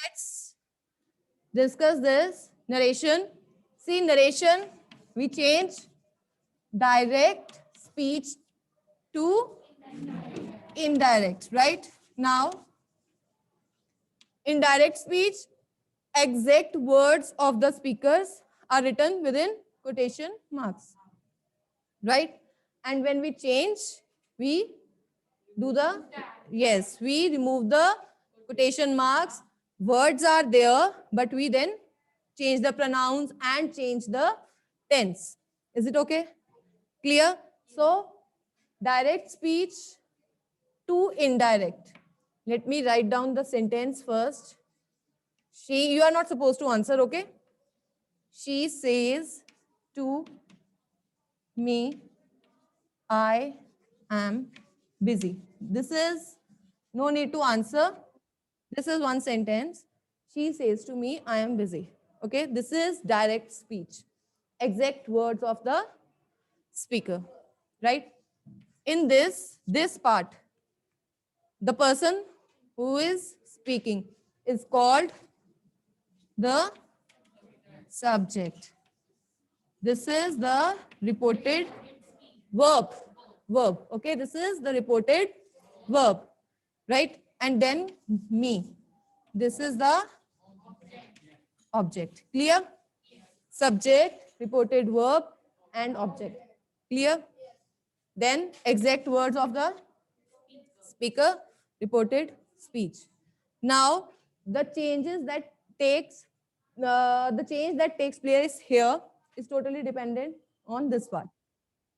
let's discuss this narration. See, narration, we change direct speech to indirect, right? Now, indirect speech, exact words of the speakers are written within quotation marks, right? And when we change, we do the, yes, we remove the quotation marks. Words are there, but we then change the pronouns and change the tense. Is it okay? Clear? So, direct speech to indirect. Let me write down the sentence first. You are not supposed to answer, okay? She says to me, I am busy. This is no need to answer. This is one sentence. She says to me, I am busy. Okay, this is direct speech. Exact words of the speaker, right? In this part, the person who is speaking is called the subject. This is the reported verb. Okay, this is the reported verb, right? And then me. This is the object. Clear? Subject, reported verb, and object. Clear? Then exact words of the speaker, reported speech. Now, the changes that takes the change that takes place here is totally dependent on this part.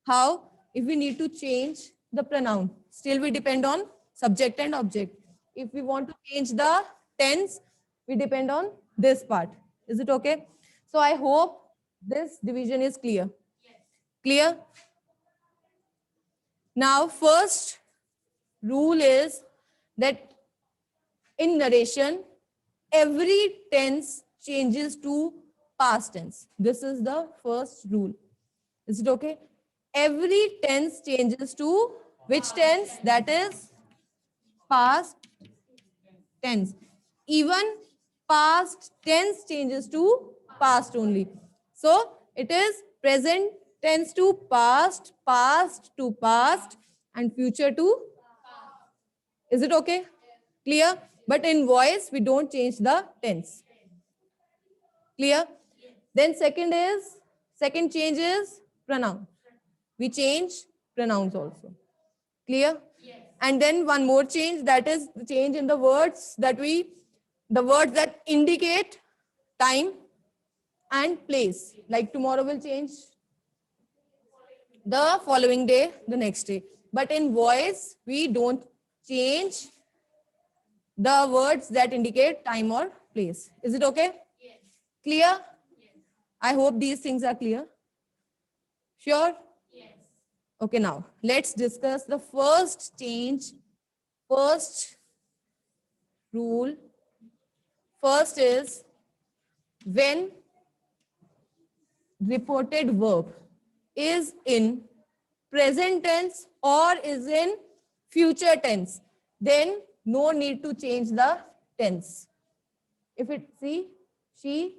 How? If we need to change the pronoun, still we depend on subject and object. If we want to change the tense, we depend on this part. Is it okay? So I hope this division is clear. Clear? Now, first rule is that in narration, every tense changes to past tense. This is the first rule. Is it okay? Every tense changes to which tense? That is past tense. Even past tense changes to past only. So it is present tense to past, past to past, and future to. Is it okay? Clear? But in voice, we don't change the tense. Clear? Then second change is pronoun. We change pronouns also. Clear? And then one more change, that is the change in the words the words that indicate time and place. Like tomorrow will change the following day, the next day. But in voice, we don't change the words that indicate time or place. Is it okay? Clear? I hope these things are clear. Sure? Okay, now let's discuss the first change, first rule. First is when reported verb is in present tense or is in future tense, then no need to change the tense. If it, see, she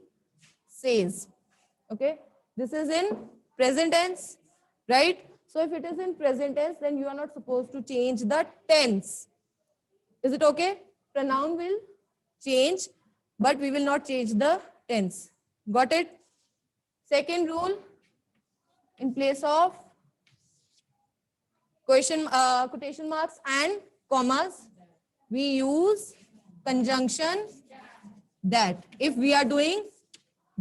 says, okay, this is in present tense, right? So if it is in present tense, then you are not supposed to change the tense. Is it okay? Pronoun will change, but we will not change the tense. Got it? Second rule, in place of quotation marks and commas, we use conjunction that if we are doing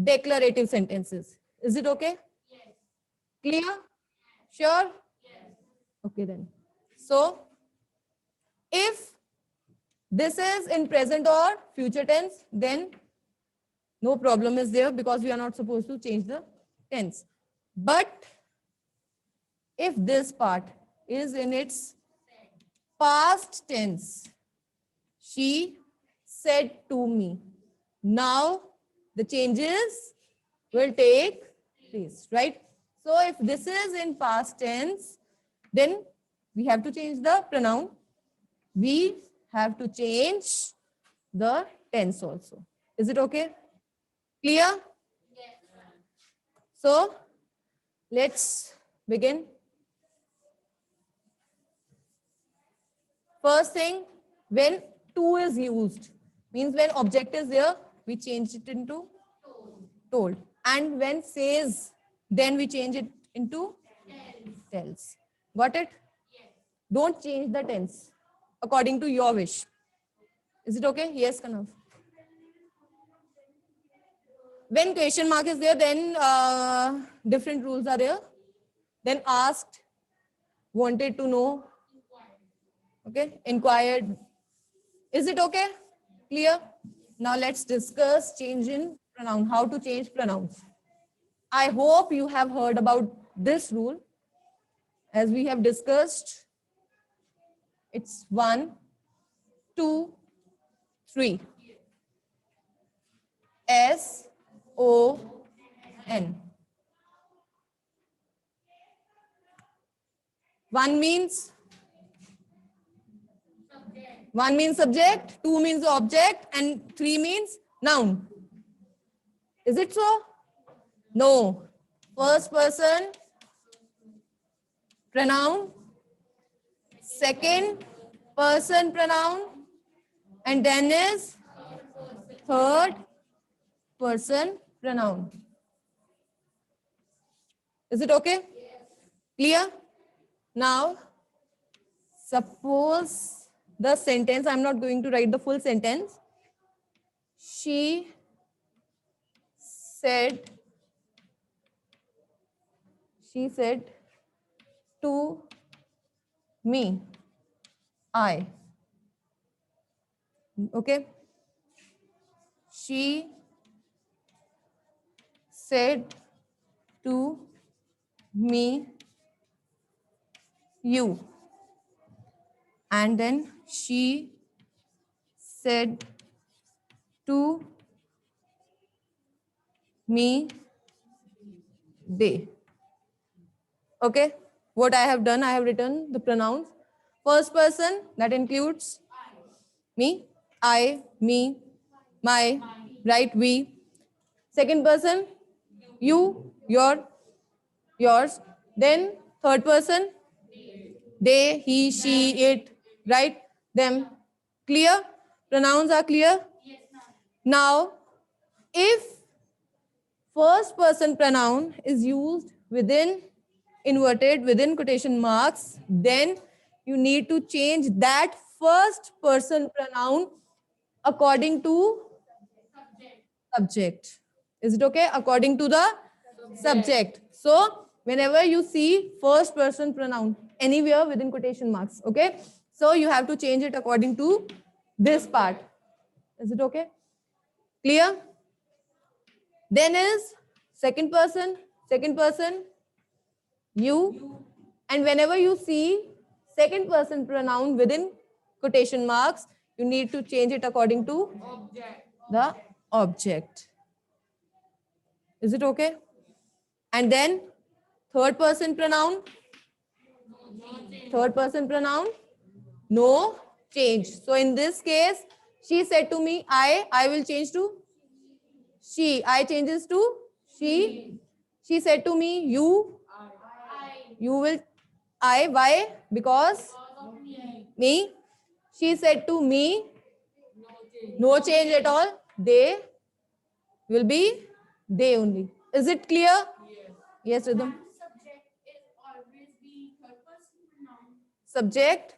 declarative sentences. Is it okay? Clear? Sure? Okay then. So, if this is in present or future tense, then no problem is there because we are not supposed to change the tense. But if this part is in its past tense, she said to me. Now the changes will take place, right? So if this is in past tense, then we have to change the pronoun. We have to change the tense also. Is it okay? Clear? So let's begin. First thing, when to is used, means when object is there, we change it into told. And when says, then we change it into tells. Got it? Don't change the tense according to your wish. Is it okay? Yes, Kanav. When question mark is there, then different rules are there. Then asked, wanted to know, okay, inquired. Is it okay? Clear? Now let's discuss change in pronoun, how to change pronouns. I hope you have heard about this rule. As we have discussed, it's 1, 2, 3. S-O-N. 1 means subject, 2 means object, and 3 means noun. Is it so? No. First person pronoun, second person pronoun, and then is third person pronoun. Is it okay? Clear? Now, suppose the sentence, I'm not going to write the full sentence. She said to me, I. Okay? She said to me, you. And then she said to me, they. Okay? What I have done, I have written the pronouns. First person, that includes me, I, me, my, right, we. Second person, you, your, yours. Then third person, they, he, she, it, right, them. Clear? Pronouns are clear? Now, if first person pronoun is used within inverted, within quotation marks, then you need to change that first person pronoun according to subject. Is it okay? According to the subject. So whenever you see first person pronoun anywhere within quotation marks, okay? So you have to change it according to this part. Is it okay? Clear? Then is second person, you. And whenever you see second person pronoun within quotation marks, you need to change it according to the object. Is it okay? And then third person pronoun, no change. So in this case, she said to me, I will change to she. I changes to she. She said to me, you will, I. Why? Because me. She said to me, no change at all. They will be they only. Is it clear? Yes, Rhythm. Subject.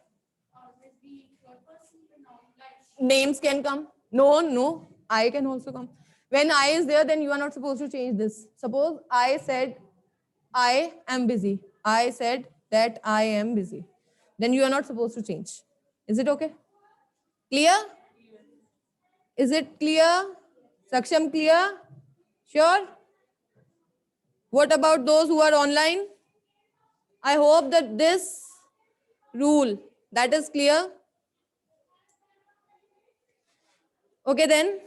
Names can come. No. I can also come. When I is there, then you are not supposed to change this. Suppose I said, I am busy. I said that I am busy. Then you are not supposed to change. Is it okay? Clear? Is it clear? Saksham, clear? Sure? What about those who are online? I hope that this rule, that is clear. Okay then,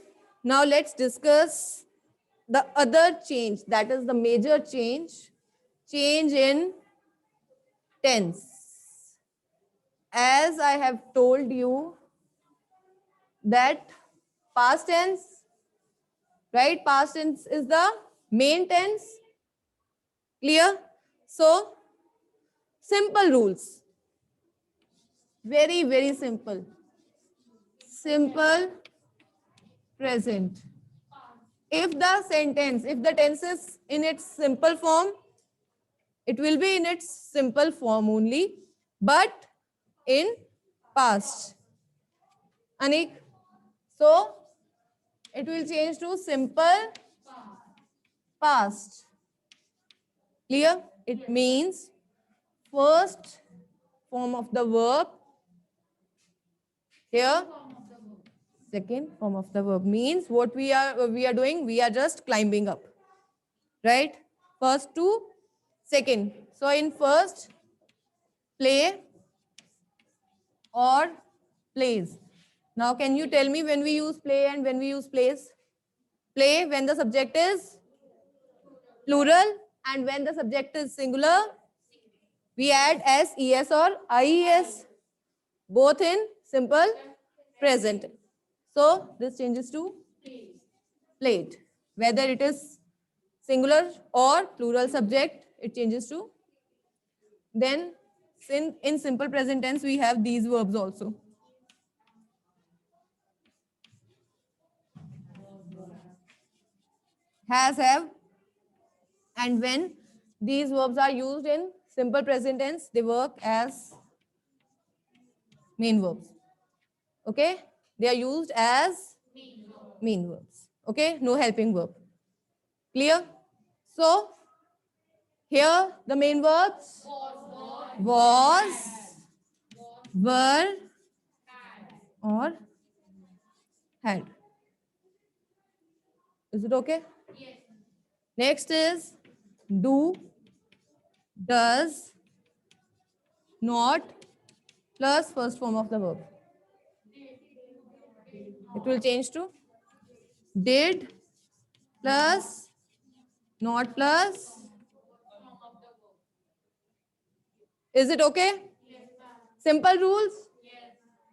now let's discuss the other change, that is the major change in tense. As I have told you that past tense, right? Past tense is the main tense. Clear? So, simple rules. Very, very simple. Simple present. If the sentence, if the tense is in its simple form, it will be in its simple form only, but in past. Anik, so it will change to simple past. Clear? It means first form of the verb here, second form of the verb means what we are doing, we are just climbing up, right? First to second. So in first, play or plays. Now can you tell me when we use play and when we use plays? Play when the subject is plural and when the subject is singular, we add s, es or ies, both in simple present. So this changes to played. Whether it is singular or plural subject, it changes to. Then in simple present tense, we have these verbs also. Has, have, and when these verbs are used in simple present tense, they work as main verbs. Okay? They are used as main verbs. Okay? No helping verb. Clear? So, here the main verbs was, were, or had. Is it okay? Yes. Next is do, does, not, plus first form of the verb. It will change to did, plus, not plus. Is it okay? Yes. Simple rules? Yes.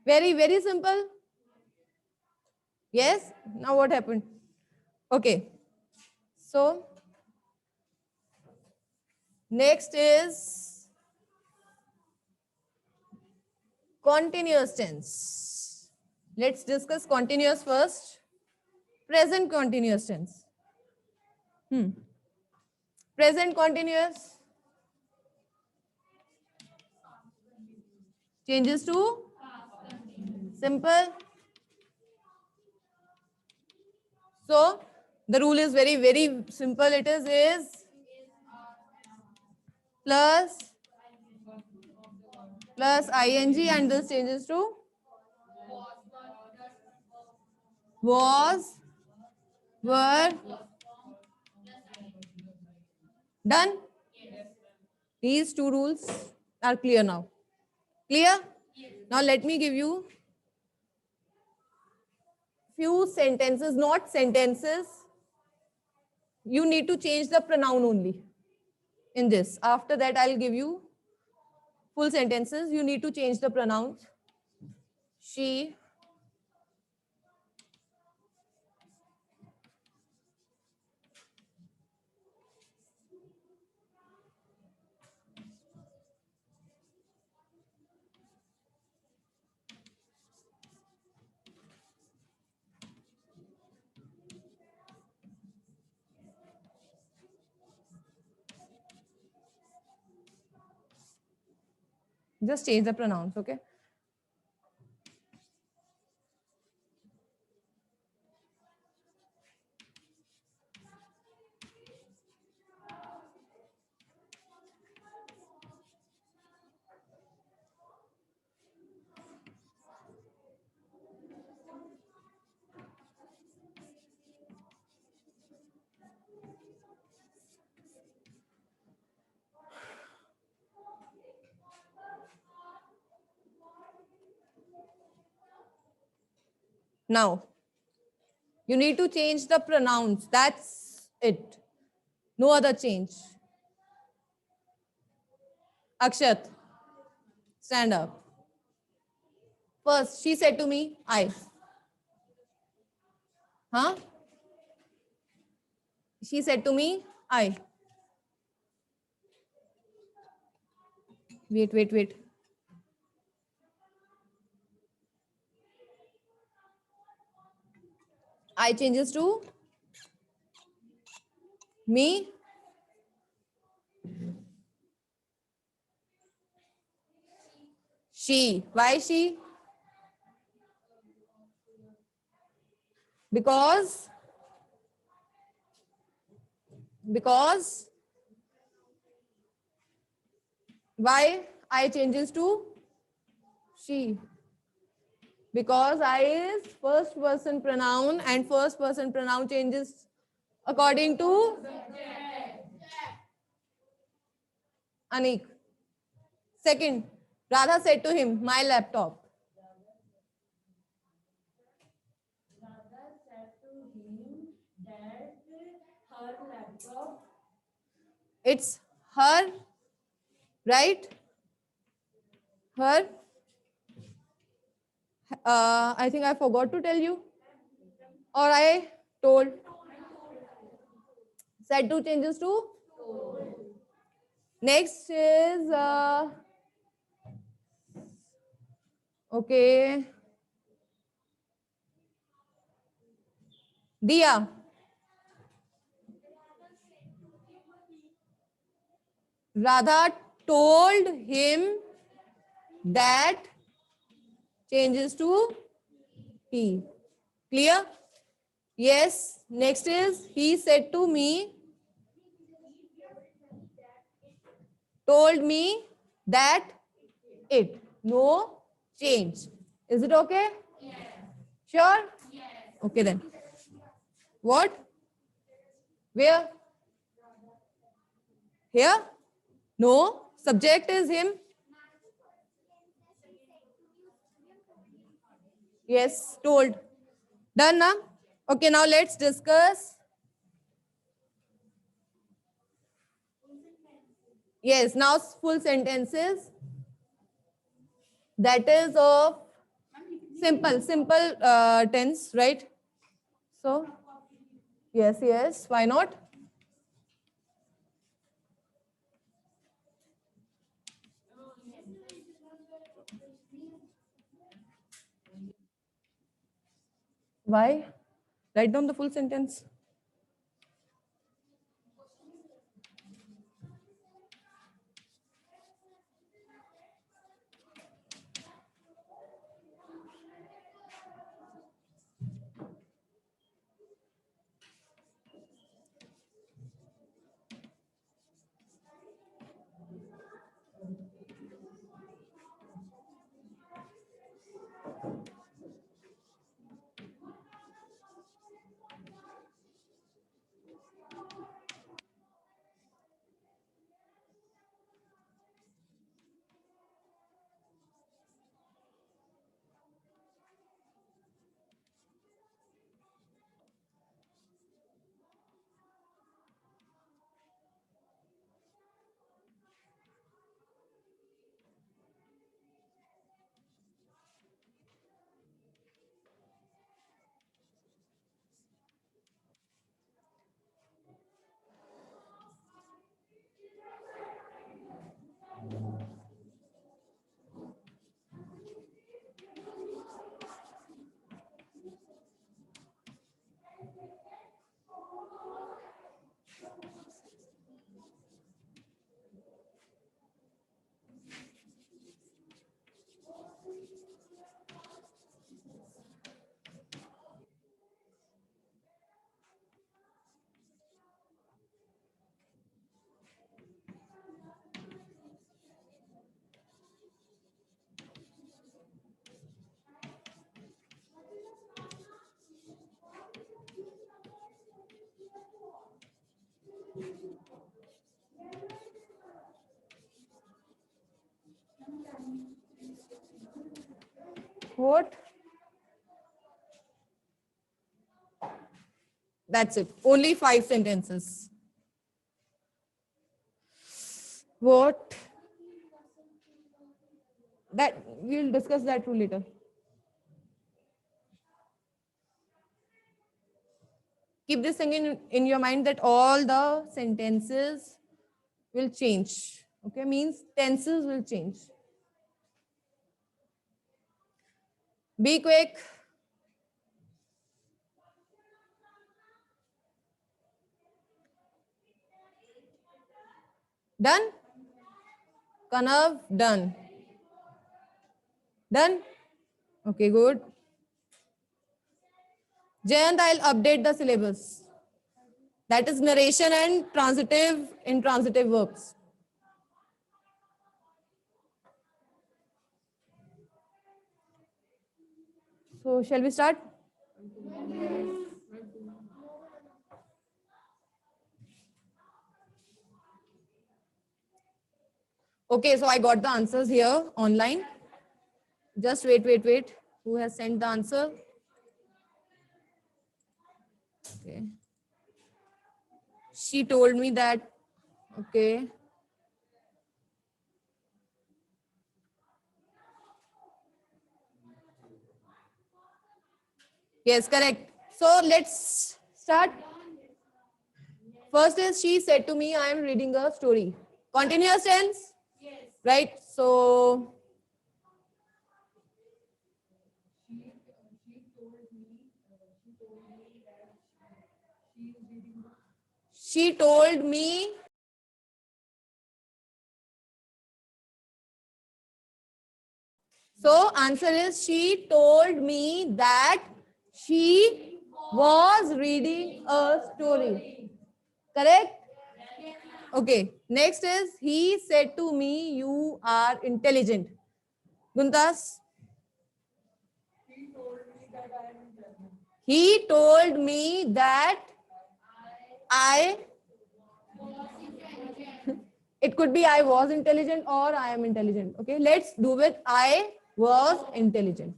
Very, very simple? Yes? Now what happened? Okay. So, next is continuous tense. Let's discuss continuous first. Present continuous tense. Present continuous changes to simple. So the rule is very, very simple. It is plus ing and this changes to was, were. Done? These two rules are clear now. Clear? Now let me give you few sentences, not sentences. You need to change the pronoun only in this. After that, I'll give you full sentences. You need to change the pronouns. She, just change the pronouns, okay? Now, you need to change the pronouns. That's it. No other change. Akshat, stand up. First, she said to me, I. Huh? She said to me, I. Wait. I changes to me. She. Why she? Because why I changes to she? Because I is first person pronoun and first person pronoun changes according to Anik. Second, Radha said to him, my laptop. It's her, right? Her. I think I forgot to tell you. Or I told. Said to changes to. Next is, okay, Dia. Radha told him that changes to he. Clear? Yes. Next is he said to me, told me that it. No change. Is it okay? Sure? Okay then. What? Where? Here? No. Subject is him. Yes, told. Done now? Okay, now let's discuss. Yes, now full sentences. That is of simple tense, right? So, yes, why not? Why? Write down the full sentence. What? That's it. Only 5 sentences. What? That we'll discuss that too later. Keep this thing in your mind that all the sentences will change. Okay, means tenses will change. Be quick. Done? Kanav, done. Done? Okay, good. Jayant, I'll update the syllabus. That is narration and transitive, intransitive verbs. So, shall we start? Okay, so I got the answers here online. Just wait. Who has sent the answer? Okay. She told me that, okay. Yes, correct. So let's start. First is she said to me, I am reading a story. Continuous tense? Yes. Right? So she told me. So answer is she told me that she was reading a story. Correct? Okay. Next is he said to me, you are intelligent. Guntas? He told me that I, it could be I was intelligent or I am intelligent. Okay, let's do with I was intelligent.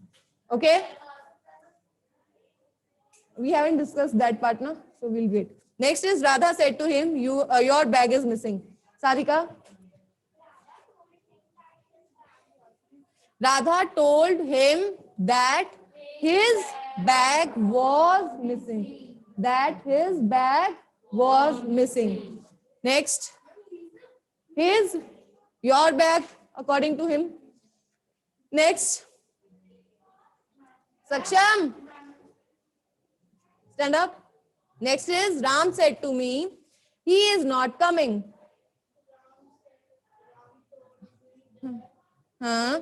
Okay, we haven't discussed that part now, so we'll wait. Next is Radha said to him, your bag is missing. Sarika? Radha told him that his bag was missing. That his bag was missing. Next, his, your bag, according to him. Next, Saksham, stand up. Next is Ram said to me, he is not coming. Huh?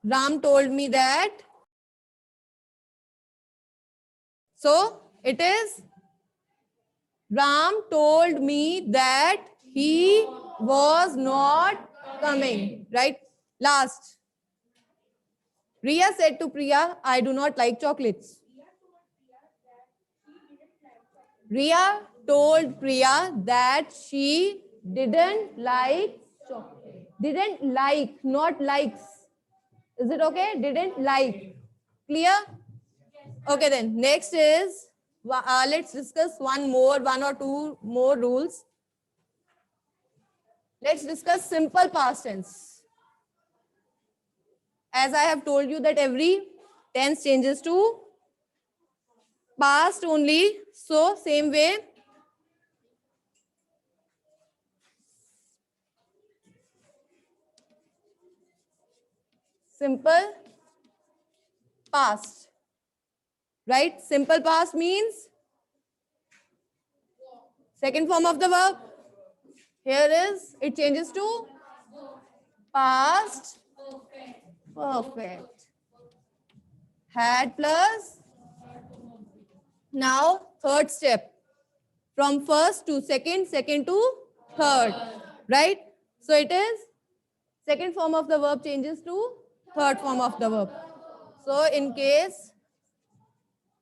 Ram told me that. So it is Ram told me that he was not coming. Right? Last. Riya said to Priya, I do not like chocolates. Riya told Priya that she didn't like chocolate. Didn't like, not likes. Is it okay? Didn't like. Clear? Okay then. Next is, let's discuss one or two more rules. Let's discuss simple past tense. As I have told you that every tense changes to past only. So same way, simple past. Right? Simple past means second form of the verb. Here is, it changes to past perfect. Had plus. Now, third step. From first to second, second to third. Right? So it is second form of the verb changes to third form of the verb. So in case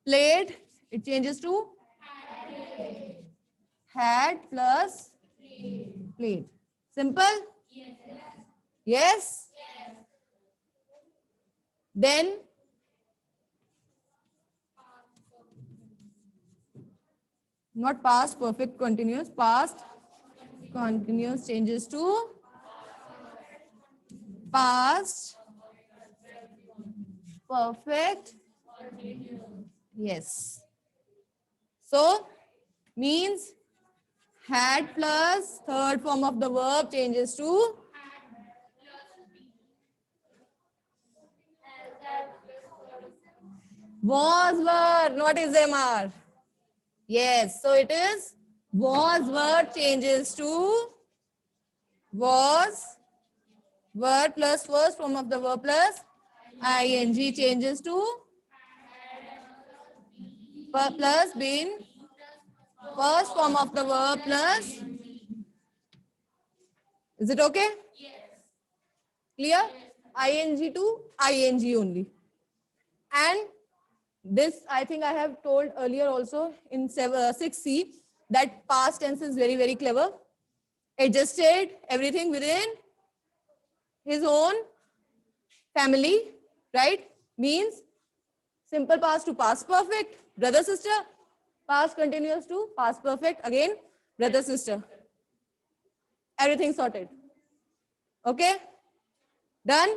played, it changes to had plus played. Simple? Yes? Then not past perfect continuous, past continuous changes to past perfect Yes. So means had plus third form of the verb changes to was were, not is MR. Yes, so it is was were changes to was were plus first form of the verb plus ing changes to plus been first form of the verb plus. Is it okay? Clear? Ing to ing only. And this, I think I have told earlier also in 6C that past tense is very, very clever. Adjusted everything within his own family, right? Means simple past to past perfect, brother, sister. Past continuous to past perfect, again, brother, sister. Everything sorted. Okay? Done?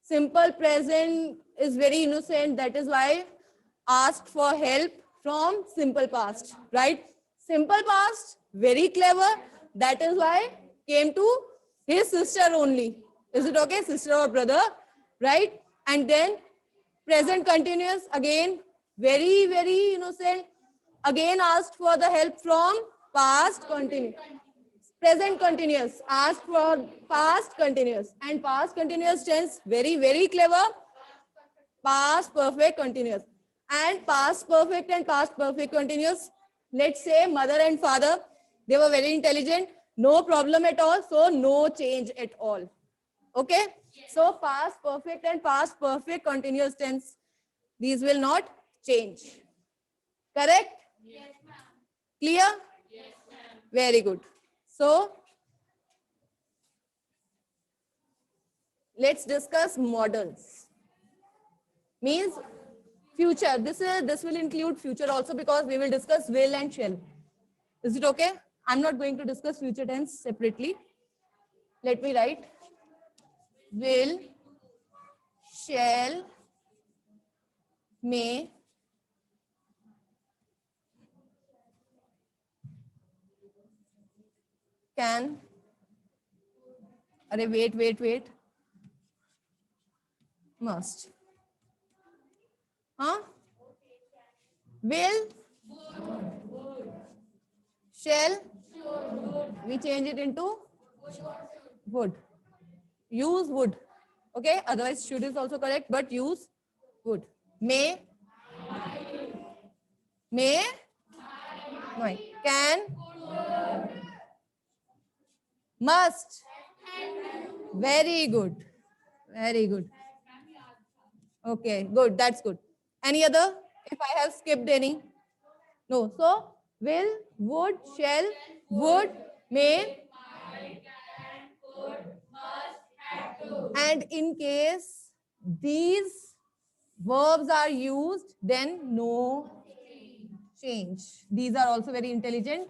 Simple present is very innocent. That is why asked for help from simple past, right? Simple past, very clever. That is why came to his sister only. Is it okay? Sister or brother, right? And then present continuous, again, very, very innocent. Again asked for the help from past continuous. Present continuous, ask for past continuous, and past continuous tense, very, very clever. Past perfect continuous, and past perfect and past perfect continuous. Let's say mother and father, they were very intelligent, no problem at all, so no change at all. Okay? So past perfect and past perfect continuous tense, these will not change. Correct? Clear? Very good. So let's discuss models. Means future. This will include future also, because we will discuss will and shall. Is it okay? I'm not going to discuss future tense separately. Let me write will, shall, may, can. Array, wait. Must. Huh? Will, shall, we change it into would. Use would. Okay? Otherwise, should is also correct, but use would. May, might. Can, must. Very good. Very good. Okay, good. That's good. Any other? If I have skipped any? No. So, will, would, shall, would, may. And in case these verbs are used, then no change. These are also very intelligent.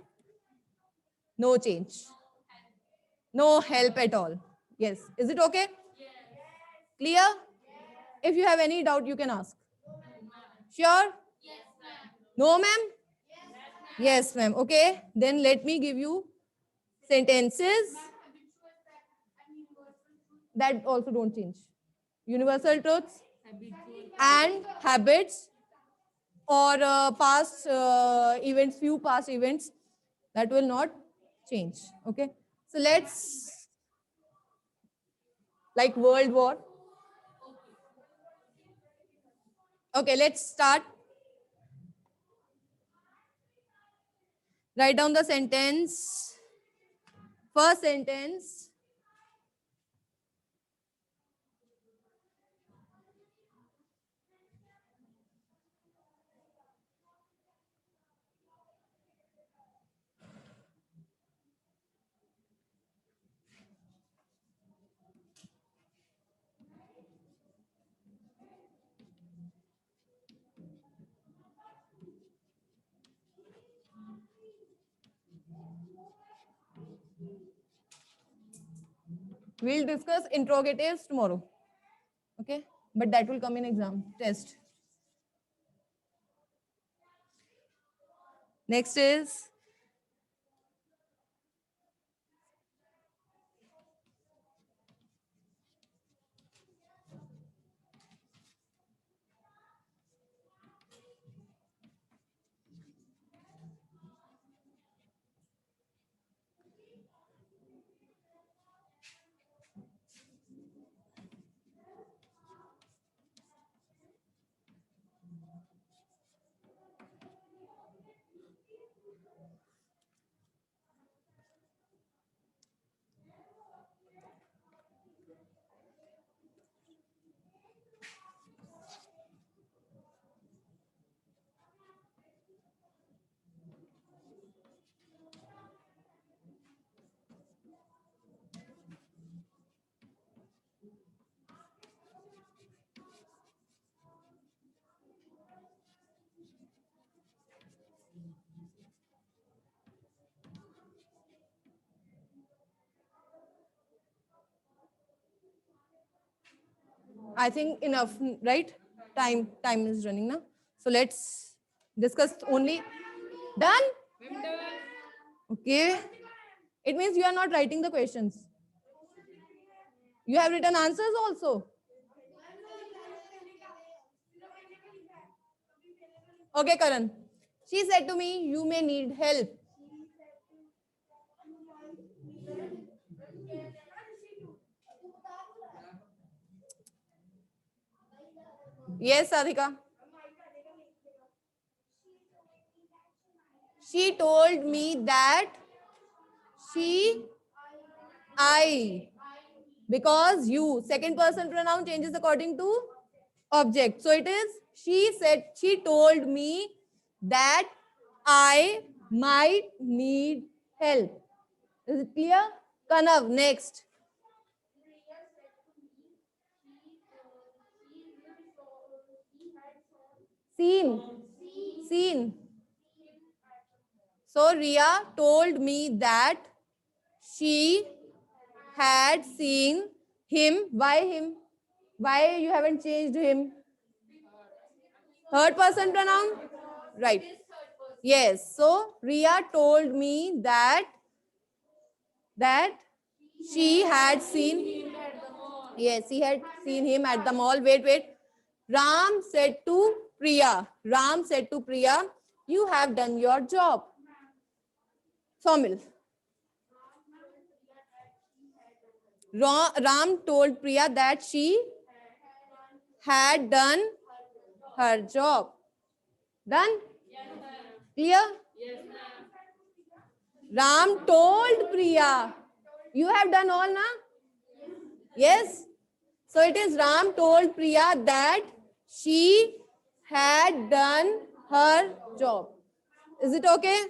No change. No help at all. Yes. Is it okay? Clear? If you have any doubt, you can ask. Sure? No, ma'am? Yes, ma'am. Okay. Then let me give you sentences that also don't change. Universal truths and habits, or past events, few past events that will not change. Okay. So let's, like World War. Okay, let's start. Write down the sentence. First sentence. We'll discuss interrogatives tomorrow. Okay. but that will come in exam test. Next is I think enough, right? Time is running now. So let's discuss only. Done? Okay. It means you are not writing the questions. You have written answers also. Okay, Karan. She said to me, you may need help. Yes, Sadhika. She told me that she, I, because you, second person pronoun changes according to object. So it is, she said, she told me that I might need help. Is it clear? Kanav, next. Seen. Seen. So Ria told me that she had seen him. Why him? Why you haven't changed him? Third person pronoun? Right. Yes. So Ria told me that she had seen. Yes, he had seen him at the mall. Wait. Ram said to Priya. Ram said to Priya, you have done your job. Somil. Ram told Priya that she had done her job. Done? Clear? Ram told Priya. You have done all, na? Yes? So it is Ram told Priya that she had done her job. Is it okay?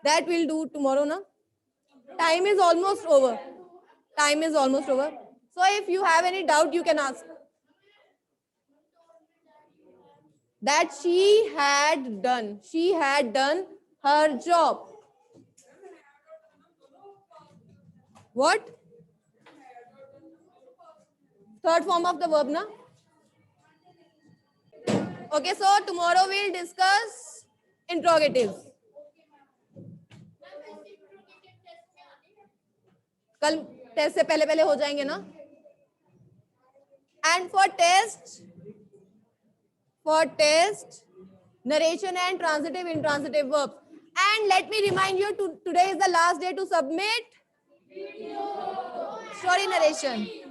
That we'll do tomorrow, na? Time is almost over. Time is almost over. So if you have any doubt, you can ask. That she had done her job. What? Third form of the verb, na? Okay, so tomorrow we'll discuss interrogatives. कल test से पहले पहले हो जाएंगे ना? And for test, narration and transitive, intransitive verbs. And let me remind you, today is the last day to submit story narration.